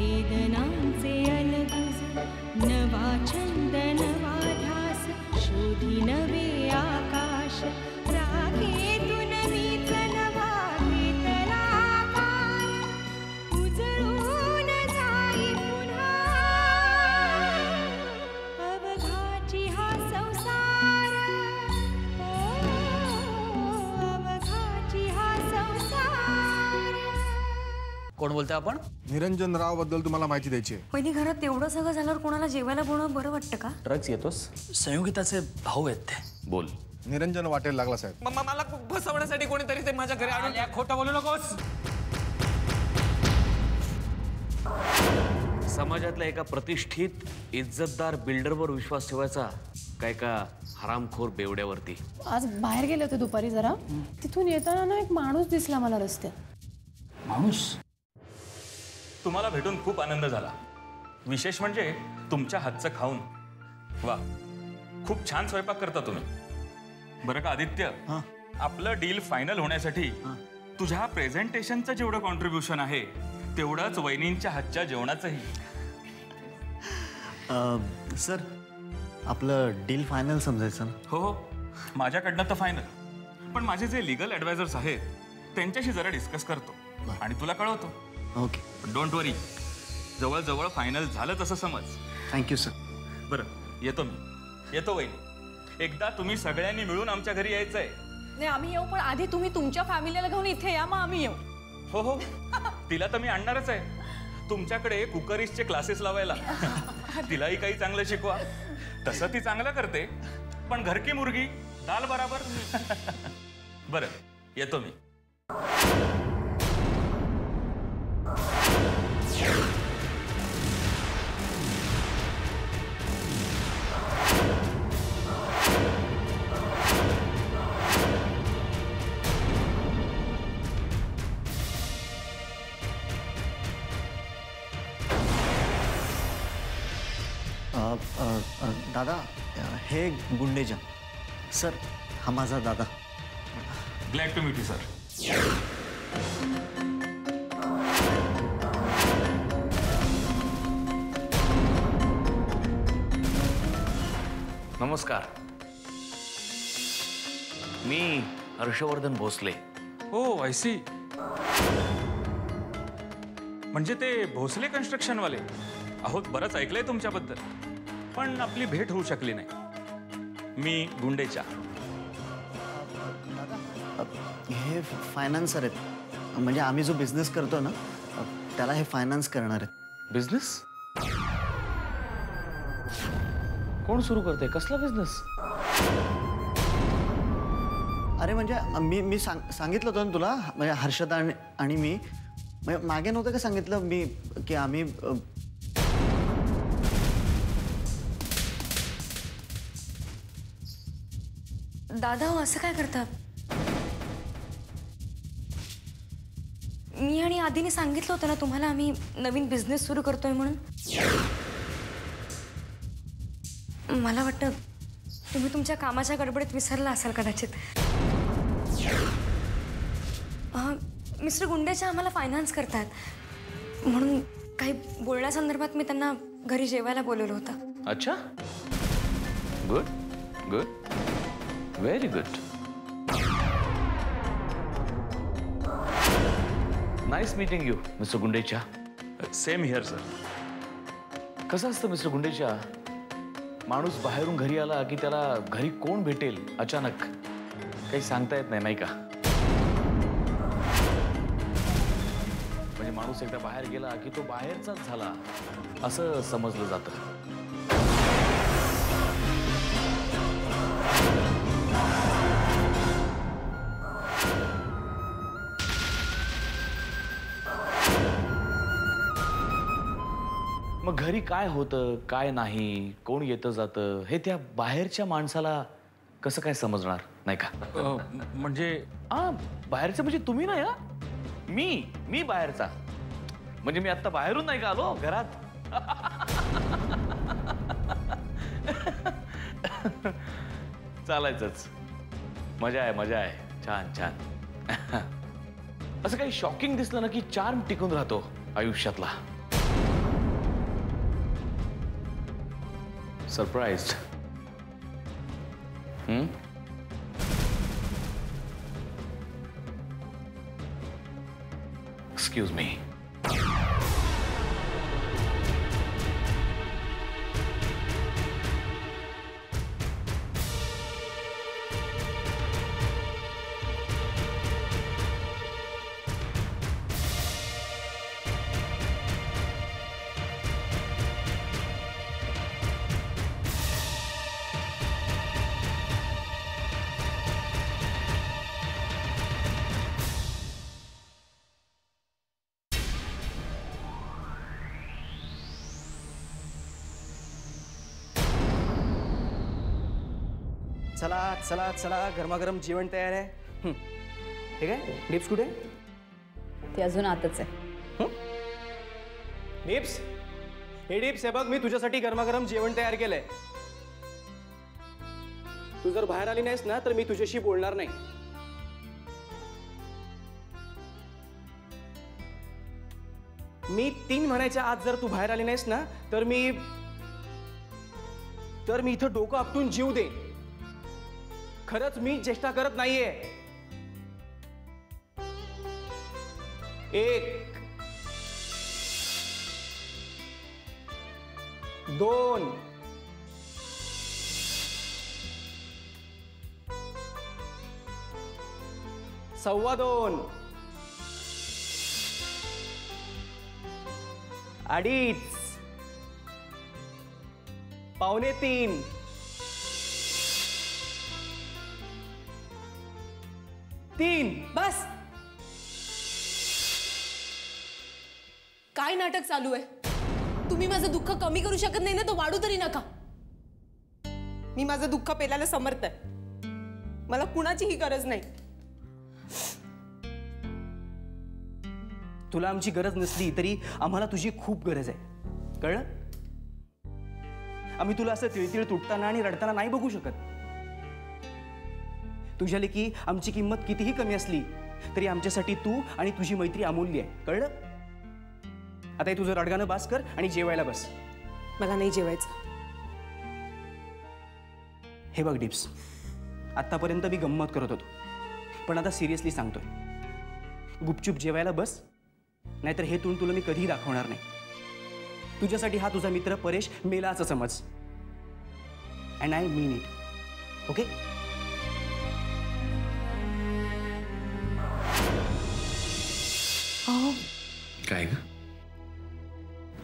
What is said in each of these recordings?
वेदनांचे अलगुज, नवा छंद नवा ध्यास, शोधी नवे आकाश, राखेतून मीच नवा घेतला आकार, उजळून जाई पुन्हा अवघाची हा संसार, अवघाची हा संसार. कोण बोलतोय आपण? निरंजन राव बद्दल तुम्हाला माहिती द्यायची आहे. पहिली घरात एवढं सगळं झाल्यावर कोणाला जेवायला बोलणं बरं वाटतं का? ड्रग्स येतोस? संयोगिताचे भाऊ आहेत ते. बोल. निरंजन वाटेल लागला साहेब. मला फसवण्यासाठी कोणीतरी ते माझ्या घरी आणून. खोटं बोलू नकोस. समाजातल्या एका प्रतिष्ठित इज्जतदार बिल्डरवर विश्वास ठेवायचा काय का हरामखोर बेवड्यावरती. आज बाहेर गेले होते दुपारी जरा, तिथून येताना ना एक माणूस दिसला मला रस्त्यात. माणूस? तुम्हाला भेटून खूप आनंद झाला. विशेष म्हणजे तुमच्या हातचं खाऊन. वा, खूप छान स्वयंपाक करता तुम्ही. बरं का आदित्य, आपलं डील फायनल होण्यासाठी तुझ्या प्रेझेंटेशनचं जेवढं कॉन्ट्रीब्युशन आहे तेवढंच वहिनींच्या हातच्या जेवणाचंही. सर, आपलं डील फायनल समजायचं ना? हो, माझ्याकडनं तर फायनल. पण माझे जे लिगल ॲडवायझर्स आहेत त्यांच्याशी जरा डिस्कस करतो आणि तुला कळवतो. ओके, डोंट वरी, जवळजवळ फायनल झालं तसं समज. Thank you sir. बरं, येतो मी. येतो वहिनी. एकदा तुम्ही सगळ्यांनी मिळून आमच्या घरी यायचंय. नाही, आम्ही येऊ, पण आधी तुम्ही तुमच्या फॅमिलीला घेऊन इथे या, मग आम्ही येऊ. हो हो, तिला तर मी आणणारच आहे तुमच्याकडे कुकरीजचे क्लासेस लावायला. तिलाही काही चांगलं शिकवा. तसं ती चांगलं करते, पण घर की मुर्गी दाल बराबर. बरं, येतो मी. दादा, हे गुंडेजा. सर, हा माझा दादा. Glad to meet you sir. नमस्कार, मी हर्षवर्धन भोसले. हो, आय सी. म्हणजे ते भोसले कन्स्ट्रक्शनवाले. अहो, बरंच ऐकलंय तुमच्याबद्दल, पण आपली भेट होऊ शकली नाही. मी गुंडेचा. हे फायनान्सर आहेत. म्हणजे आम्ही जो बिझनेस करतो ना, त्याला हे फायनान्स करणार आहेत. बिझनेस? कोण सुरू करते? कसला बिझनेस? अरे म्हणजे मी सांगितलं होतं ना तुला, म्हणजे हर्षदा आणि मी. म्हणजे मागे नव्हतं का सांगितलं मी की आम्ही दादा, हो असं काय करता? मी आणि आधीने सांगितलं होतं ना तुम्हाला, आम्ही नवीन बिझनेस सुरू करतोय म्हणून. मला वाटतं तुम्ही तुमच्या कामाच्या गडबडीत विसरला असाल कदाचित. मिस्टर गुंडेचा आम्हाला फायनान्स करतात, म्हणून काही बोलण्यासंदर्भात मी त्यांना घरी जेवायला बोलवलं होतं. अच्छा, good good, very good. Nice meeting you mister Gundecha. Same here sir. कसं असतं मिस्टर गुंडेचा, माणूस बाहेरून घरी आला की त्याला घरी कोण भेटेल अचानक काही सांगता येत नाही, नाही का? म्हणजे माणूस एकदा बाहेर गेला की तो बाहेरचाच झाला असं समजलं जातं. मग घरी काय होतं काय नाही, कोण येतं जातं हे त्या बाहेरच्या माणसाला कसं काय समजणार, नाही का? म्हणजे बाहेरचं म्हणजे तुम्ही नाही. मी बाहेरचा म्हणजे मी आता बाहेरून नाही का आलो घरात. चालायचंच. मजा आहे. छान छान. असं काही शॉकिंग दिसलं ना की चार्म टिकून राहतो आयुष्यातला. सरप्राइज्ड. Excuse me. चला चला चला, गरमागरम जेवण तयार आहे. हे काय डिप्स कुठे? ते अजून आतच आहे. डिप्स, हे डिप्स, हे बघ मी तुझ्यासाठी गरमागरम जेवण तयार केलंय. तू जर बाहेर आली नाहीस ना तर मी तुझ्याशी बोलणार नाही. मी 3 महिन्याच्या आत जर तू बाहेर आली नाहीस ना तर मी इथं डोकं आपटून जीव दे. खरंच मी चेष्टा करत नाहीये. 1 2 2.25 2.5 2.75 3. बस. काय नाटक चालू आहे? तुम्ही माझं दुःख कमी करू शकत नाही ना, तो वाढू तरी नका. मी माझं दुःख पेलायला समर्थ आहे. मला कुणाचीही गरज नाही. तुला आमची गरज नसली तरी आम्हाला तुझी खूप गरज आहे, कळलं? आम्ही तुला असं तिळतिळ तुटताना आणि रडताना नाही बघू शकत. तुझ्या लेकी आमची किंमत कितीही कमी असली तरी आमच्यासाठी तू आणि तुझी मैत्री अमूल्य आहे, कळलं? आता हे तुझं रडगाणं बास कर आणि जेवायला बस. मला नाही जेवायचं. हे बघ डिप्स, आत्तापर्यंत मी गंमत करत होतो, पण आता सिरियसली सांगतोय, गुपचूप जेवायला बस, नाहीतर हे तोंड तुला मी कधीही दाखवणार नाही. तुझ्यासाठी हा तुझा मित्र परेश मेला असं समज. And I mean it. Okay? काय ग?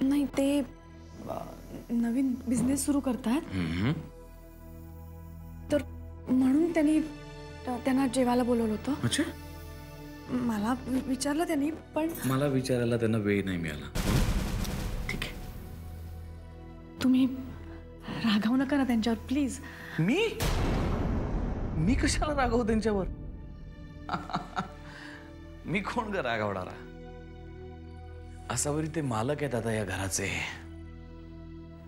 नाही, ते नवीन बिझनेस सुरू करतात, तर म्हणून त्यांना जेवायला बोलवलं होतं. अच्छा, मला विचारलं त्यांनी, पण मला विचारायला त्यांना वेळ नाही मिळाला. ठीक आहे. तुम्ही रागावू नका ना त्यांच्यावर, प्लीज. मी कशाला रागावू त्यांच्यावर? मी कोण ग रागावणारा? असावरी ते मालक आहेत आता या घराचे.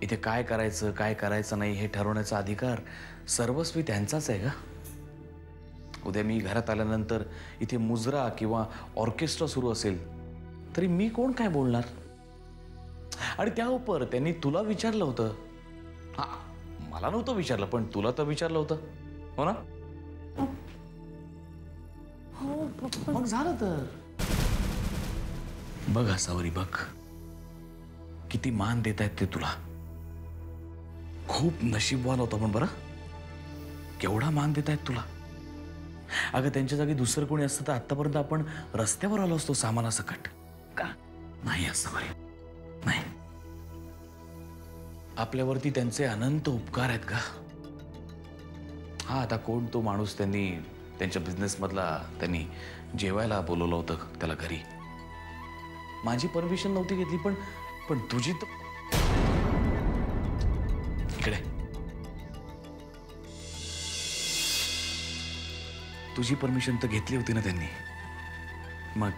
इथे काय करायचं काय करायचं नाही हे ठरवण्याचा अधिकार सर्वस्वी त्यांचाच आहे का? उद्या मी घरात आल्यानंतर इथे मुजरा किंवा ऑर्केस्ट्रा सुरू असेल तरी मी कोण काय बोलणार? आणि त्यावर त्यांनी तुला विचारलं होतं. हा, मला नव्हतं विचारलं, पण तुला तर विचारलं होतं, हो ना? हो, मग झालं तर. बघ असावरी, बघ किती मान देत आहेत ते तुला. खूप नशीबवान होता पण बरं, केवढा मान देत आहेत तुला. अगं त्यांच्या जागी दुसरं कोणी असतं तर आतापर्यंत आपण रस्त्यावर आलो असतो सामानासकट. का नाही असावरी, नाही. आपल्यावरती त्यांचे अनंत उपकार आहेत का? हा, आता कोण तो माणूस त्यांनी त्यांच्या बिझनेस मधला त्यांनी जेवायला बोलवलं होतं त्याला घरी. माझी परमिशन नव्हती घेतली, पण तुझी तर इकडे तुझी परमिशन तर घेतली होती ना त्यांनी. मग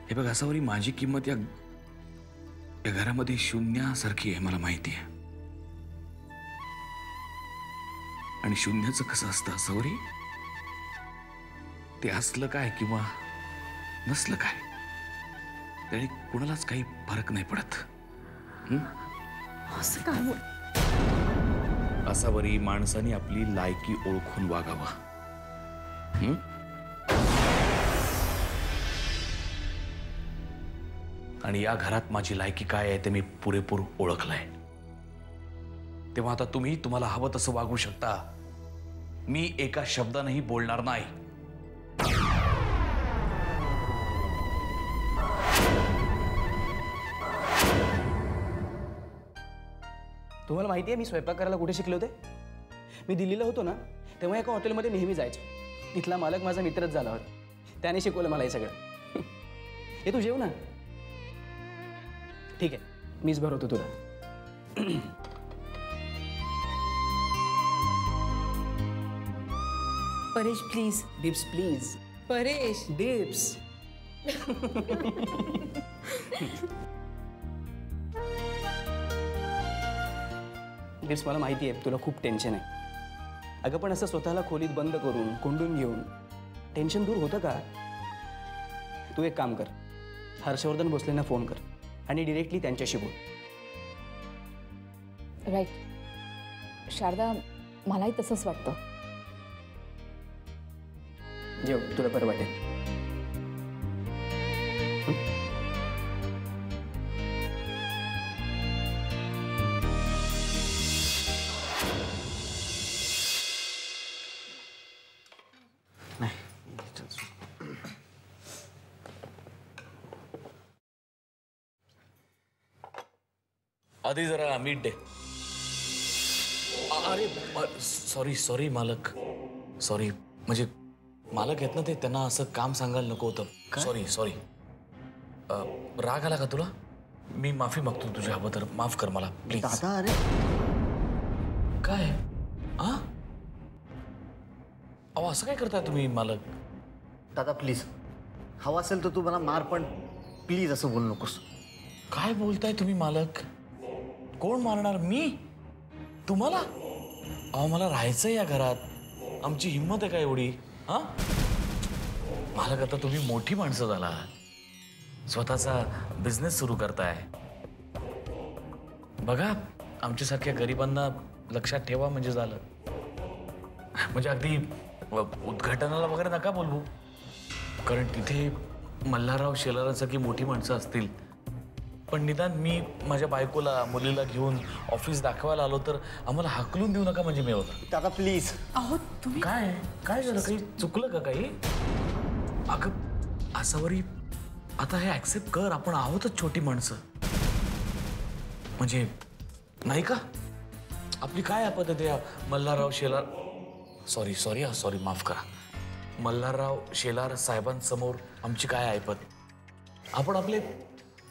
हे बघ असावरी, माझी किंमत या घरामध्ये शून्यासारखी आहे, मला माहिती आहे. आणि शून्याचं कसं असतं असावरी, ते असलं काय किंवा नसलं काय तरी कुणालाच काही फरक नाही पडत. असं काय बोल असावरी माणसाने आपली लायकी ओळखून वागावा. हं? आणि या घरात माझी लायकी काय आहे ते मी पुरेपूर ओळखलंय. तेव्हा आता तुम्ही तुम्हाला हवं तसं वागू शकता. मी एका शब्दानेही बोलणार नाही. तुम्हाला माहिती आहे मी स्वयंपाक करायला कुठे शिकले होते? मी दिल्लीला होतो ना, तेव्हा एका हॉटेलमध्ये नेहमी जायचो. तिथला मालक माझा मित्रच झाला होता. त्याने शिकवलं मला हे सगळं. हे तू जेव ना. ठीक आहे, मीच भरवतो तुला. Paresh please. Dips please. Paresh dips. Dips, मला माहिती आहे तुला खूप टेन्शन आहे. अगं पण असं स्वतःला खोलीत बंद करून कोंडून घेऊन टेन्शन दूर होतं का? तू एक काम कर, हर्षवर्धन भोसलेंना फोन कर आणि डिरेक्टली त्यांच्याशी बोल. राईट शारदा, मलाही तसंच वाटतं. जेव, तुला बरं वाटेल. आधी जरा मिड डे. अरे सॉरी सॉरी मालक, सॉरी. म्हणजे मालक आहेत ना ते, त्यांना असं काम सांगायला नको होतं. Sorry sorry. राग आला का तुला? मी माफी मागतो तुझ्या हवं तर माफ कर मला प्लीज. दादा, अरे काय? अहो असं काय करताय तुम्ही मालक? दादा प्लीज, हवा असेल तर तू मला मार, पण प्लीज असं बोलू नकोस. काय बोलताय तुम्ही मालक? कोण मारणार? मी? तुम्हाला? अहो मला राहायचंय या घरात. आमची हिंमत आहे का एवढी? हा मालक, आता तुम्ही मोठी माणसं झाला, स्वतःचा बिझनेस सुरू करताय. बघा, आमच्यासारख्या गरिबांना लक्षात ठेवा म्हणजे झालं. म्हणजे अगदी उद्घाटनाला वगैरे नका बोलवू, कारण तिथे मल्हारराव शेलारांसारखी मोठी माणसं असतील. पण निदान मी माझ्या बायकोला मुलीला घेऊन ऑफिस दाखवायला आलो तर आम्हाला हाकलून देऊ नका म्हणजे मिळवतं. दादा प्लीज. अहो तुम्ही काय काय झालं? काही चुकलं का काही? अगं असावरी, आता हे ऍक्सेप्ट कर, आपण आहोतच छोटी माणसं. म्हणजे नाही का? आपली काय पद्धत आहे? Malharrao Shelar, sorry sorry sorry माफ करा, मल्हारराव शेलार साहेबांसमोर आमची काय ऐपत? आपण आपले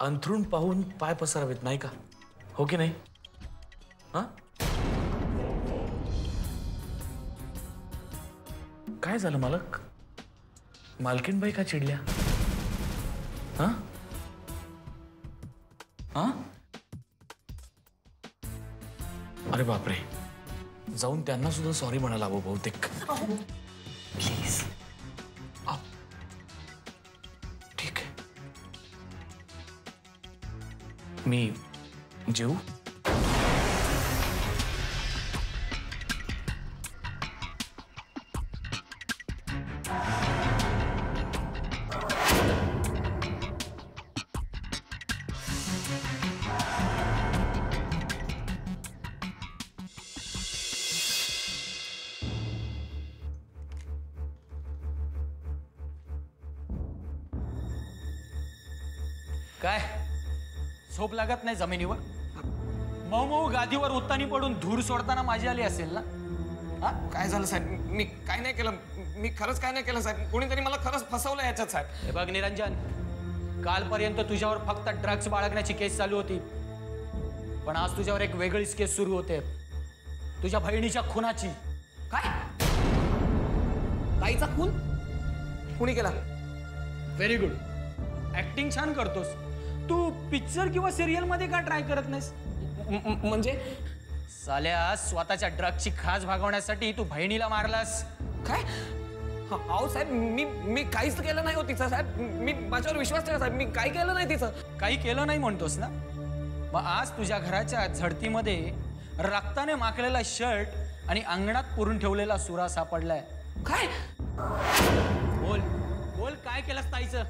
अंथरूण पाहून पाय पसरावेत नाही का? हो की नाही? हा काय झालं मालक? मालकीनबाई का चिडल्या? हा हा अरे बापरे, जाऊन त्यांना सुद्धा सॉरी म्हणायला हवं बहुतेक. प्लीज. ठीक आहे, मी जेऊ. काय झोप लागत नाही जमिनीवर? मऊ मऊ गादीवर उत्तानी पडून धूर सोडताना माझी आली असेल ना? हा काय झालं साहेब? मी काय नाही केलं, मी खरंच काय नाही केलं साहेब. कोणीतरी मला खरंच फसवलं याच्यात साहेब. हे बघ निरंजन, कालपर्यंत तुझ्यावर फक्त ड्रग्ज बाळगण्याची केस चालू होती, पण आज तुझ्यावर एक वेगळीच केस सुरू होते, तुझ्या बहिणीच्या खुनाची. काय? ताईचा खून कुणी केला? व्हेरी गुड, ऍक्टिंग छान करतोस तू. पिक्चर किंवा सिरियल मध्ये का ट्राय करत नाहीस? म्हणजे साल्या, स्वतःच्या ड्रगची खास भागवण्यासाठी तू बहिणीला मारलास. काय? अहो साहेब, मी काहीच केलं नाही हो तिचं साहेब. मी माझ्यावर विश्वास ठेवा साहेब, मी काही केलं नाही तिचं. काही केलं नाही म्हणतोस ना? मग आज तुझ्या घराच्या झडतीमध्ये रक्ताने माखलेला शर्ट आणि अंगणात पुरून ठेवलेला सुरा सापडलाय. काय? बोल बोल, काय केलंस ताईचं?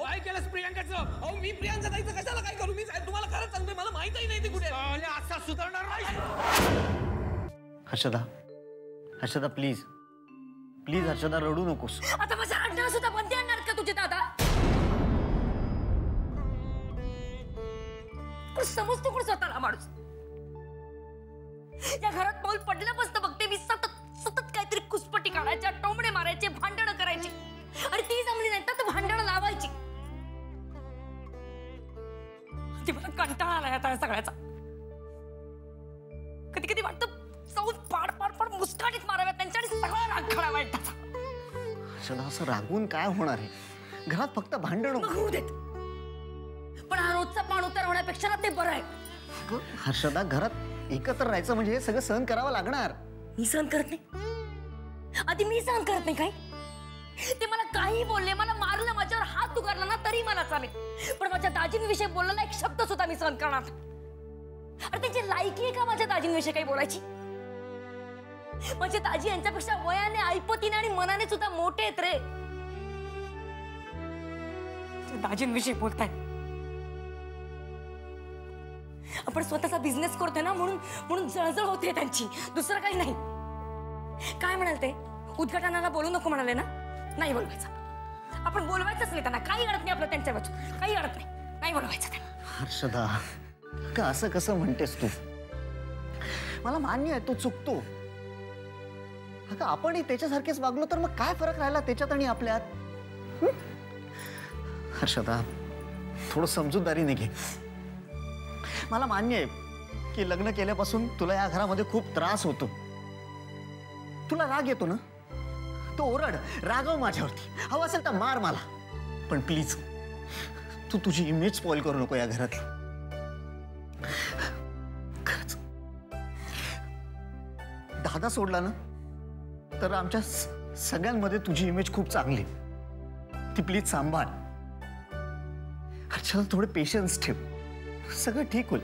काय केलंस प्रियांकाचं? अहो मी प्रियांका ताईचं कशाला काय करू? मी साहेब तुम्हाला खरंच सांगतोय, मला माहितही नाही ती कुठे. असा सुधारणार नाही. हर्षदा प्लीज प्लीज हर्षदा रडू नकोस. आता माझ्या अंडा सुद्धा बंदी आणणार का तुझे दादा? समजतो कोण स्वतःला माणूस? या घरात पाऊल पडल्यापासून बघते मी सतत सतत काहीतरी कुसपटी काढायच्या, टोमणे मारायचे, भांडणं करायची आणि ती जमली नाही तर भांडणं लावायची. ती मला कंटाळा आलाय आता सगळ्याचा. कधी कधी वाटतं जाऊन पाड पाड पाड मुस्काटीत माराव्या त्यांच्या आणि सगळा राग काढावा एकटाचा. हर्षदा असं रागून काय होणार आहे? घरात फक्त भांडण होऊ देत, पण हा रोजचा पाण उतार होण्यापेक्षा ना ते बरं आहे. हर्षदा घरात एकत्र राहायचं म्हणजे हे सगळं सहन करावं लागणार. मी सहन करत नाही. आधी मी सहन करत नाही काय? ते मला काही बोलले, मला मारलं, माझ्यावर हात उगारला ना तरी मला चालेल, पण माझ्या दाजींविषयी बोललेला एक शब्द सुद्धा मी सहन करणार. अरे त्याची लायकी आहे का माझ्या दाजींविषयी काही बोलायची? माझे दाजी यांच्यापेक्षा वयाने, ऐपतीने आणि मनाने सुद्धा मोठे आहेत रे. दाजींविषयी बोलताय. आपण स्वतःचा बिझनेस करतोय ना, म्हणून जळजळ होते त्यांची, दुसरं काही नाही. काय म्हणाल ते? उद्घाटनाला बोलू नको म्हणाले ना? नाही बोलवायचं. आपण बोलवायचंच नाही त्यांना. काही अडत नाही आपलं त्यांच्या वाचून, काही अडत नाही. नाही बोलवायचं त्यांना. हर्षदा का असं कसं म्हणतेस तू? मला मान्य आहे तू चुकतो. अगं आपणही त्याच्यासारखेच वागलो तर मग काय फरक राहिला त्याच्यात आणि आपल्यात? हर्षदा थोडं समजूतदारीने घे. मला मान्य आहे की लग्न केल्यापासून तुला या घरामध्ये खूप त्रास होतो. तुला राग येतो ना, तो ओरड, रागव माझ्यावरती, हवं असेल तर मार मला, पण प्लीज तू तुझी इमेज स्पॉइल करू नको या घरातली. खरंच दादा सोडला ना तर आमच्या सगळ्यांमध्ये तुझी इमेज खूप चांगली. ती प्लीज सांभाळ. अच्छा थोडे पेशन्स ठेव, सगळं ठीक होईल.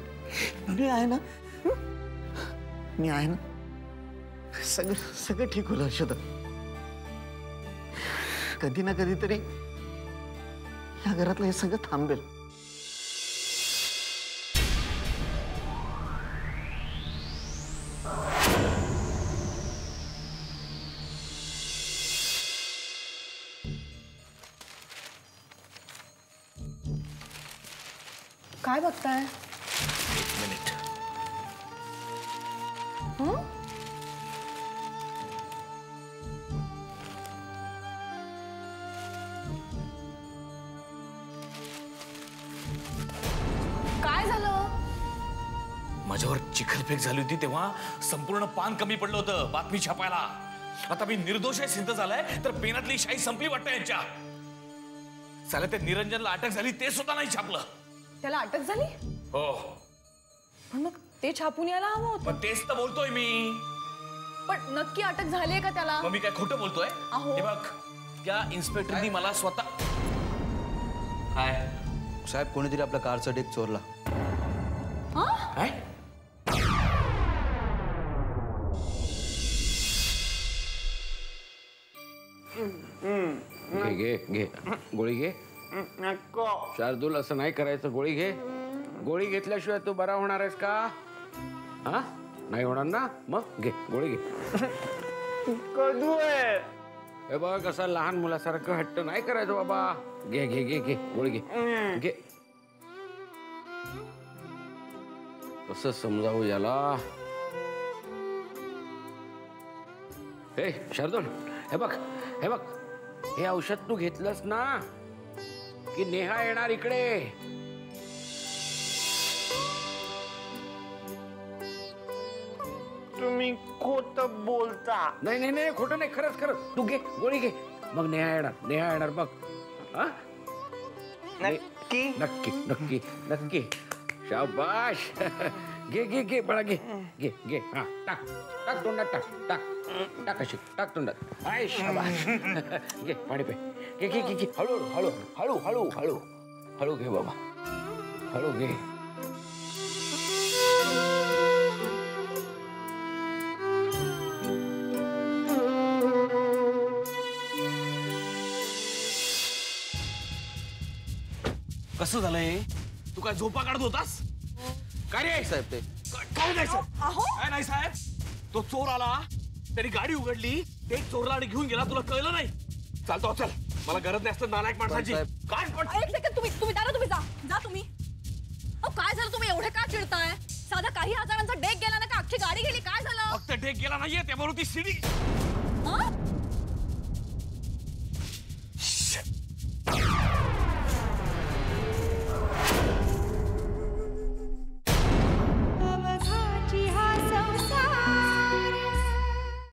मी आहे ना, मी आहे ना, सगळं ठीक होईल हर्षदा. कधी ना कधीतरी या घरातलं हे सगळं थांबेल. काय बघताय? मिनिट. काय झालं? माझ्यावर चिखलफेक झाली होती तेव्हा संपूर्ण पान कमी पडलं होतं बातमी छापायला. आता मी निर्दोष आहे सिद्ध झालाय तर पेनातली शाई संपली वाटतं यांच्या. साला त्या निरंजनला अटक झाली ते सुद्धा नाही छापलं. त्याला अटक झाली? हो. पण मग ते छापून यायला हवं होतं. पण तेच तर बोलतोय मी. पण नक्की अटक झालीये का त्याला? मग मी काय खोटं बोलतोय? हे बघ त्या इन्स्पेक्टरनी मला स्वतः. काय साहेब, कोणीतरी आपल्या कारचा डेक चोरला. काय? घे घे घे गोळी घे. शार्दूल असं नाही करायचं. गोळी घे. गोळी घेतल्याशिवाय तू बरा होणार आहेस का? हा नाही होणार ना? मग घे गोळी घे. हे बघ कसं लहान मुलासारखं हट्ट नाही करायचं बाबा. घे घे घे घे गोळी घे घे. कसं समजावं याला? हे शार्दूल हे बघ हे बघ, हे औषध तू घेतलंस ना की नेहा येणार इकडे. तुम्ही खोटं बोलता. नाही नाही नाही खोटं नाही, खरंच खरंच. तू घे गोळी घे, मग नेहा येणार बघ. हा नक्की नक्की नक्की नक्की. शाबाश. घे घे घे बाळा घे घे घे. हा टाक टाक तोंडात टाक टाक टाक अशी टाक तोंडात. आय शाबाश. घे पाणी पे. घे घे घे घे. हळू हळू हळू हळू हळू हळू घे बाबा. हळू घे. कसं झालंय? तू काय झोपा काढत होतास? काय रे साहेब ते काय नाही साहेब? काय नाही साहेब? तो चोर आला, त्याने गाडी उघडली, ते चोरला आणि घेऊन गेला. तुला कळलं नाही? चालतो चल, मला गरज नाही असतं नालायक माणसाची. काय पण एक सेकंड, तुम्ही दादा तुम्ही जा तुम्ही. अहो काय झालं, तुम्ही एवढे का चिडताय? साधा काही हजारांचा डेक गेला ना का अख्खी गाडी गेली? काय झालं? फक्त डेक गेला नाहीये, त्याबरोबर ती शिडी. हं?